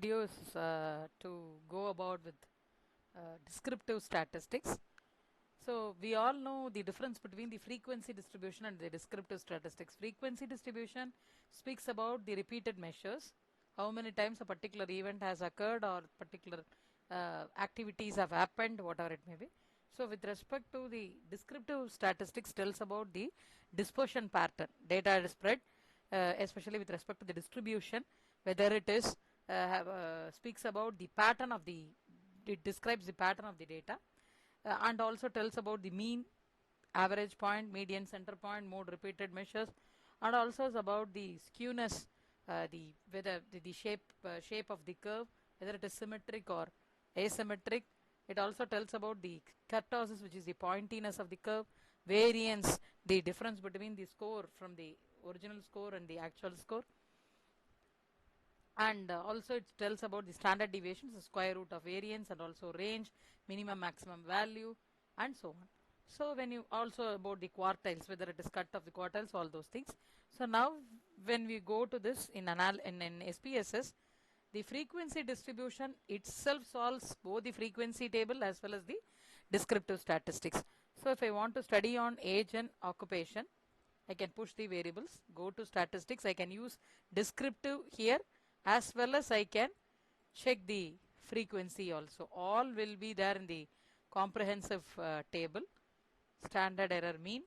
video is to go about with descriptive statistics. So we all know the difference between the frequency distribution and the descriptive statistics. Frequency distribution speaks about the repeated measures, how many times a particular event has occurred or particular activities have happened, whatever it may be. So with respect to the descriptive statistics tells about the dispersion pattern, data is spread, especially with respect to the distribution, whether it is speaks about the pattern of the, it describes the pattern of the data, and also tells about the mean, average point, median, center point, mode, repeated measures, and also is about the skewness, the whether the shape of the curve, whether it is symmetric or asymmetric. It also tells about the kurtosis, which is the pointiness of the curve, variance, the difference between the score from the original score and the actual score, and also it tells about the standard deviations, the square root of variance, and also range, minimum maximum value, and so on. So when you also about the quartiles, whether it is cut of the quartiles, all those things. So now when we go to this in SPSS, the frequency distribution itself solves both the frequency table as well as the descriptive statistics. So if I want to study on age and occupation, I can push the variables, go to statistics, I can use descriptive here, as well as I can check the frequency also. All will be there in the comprehensive table. Standard error mean.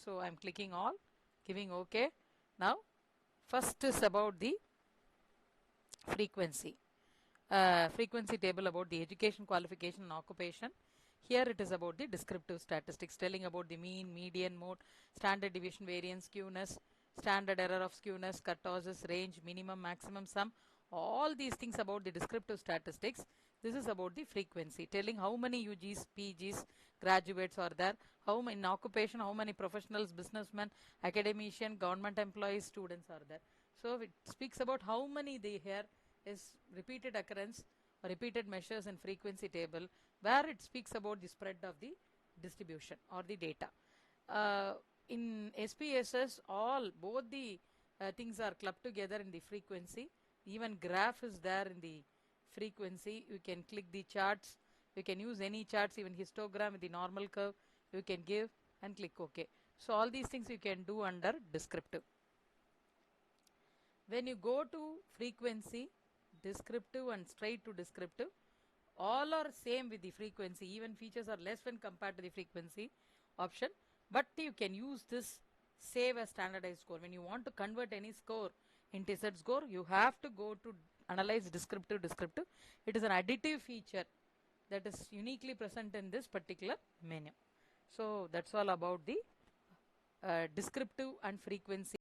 So I am clicking all, giving OK. Now first is about the frequency. Frequency table about the education, qualification and occupation. Here it is about the descriptive statistics, telling about the mean, median, mode, standard deviation, variance, skewness, standard error of skewness, kurtosis, range, minimum, maximum, sum, all these things about the descriptive statistics. This is about the frequency, telling how many UGs, PGs, graduates are there, how many in occupation, how many professionals, businessmen, academician, government employees, students are there. So it speaks about how many they here is repeated occurrence or repeated measures in frequency table, where it speaks about the spread of the distribution or the data. In SPSS, both the things are clubbed together in the frequency. Even graph is there in the frequency. You can click the charts. You can use any charts, even histogram with the normal curve. You can give and click OK. So all these things you can do under descriptive. When you go to frequency, descriptive and straight to descriptive, all are same with the frequency. Even features are less when compared to the frequency option, but you can use this save as standardized score. When you want to convert any score into Z score, you have to go to analyze descriptive. It is an additive feature that is uniquely present in this particular menu. So that's all about the descriptive and frequency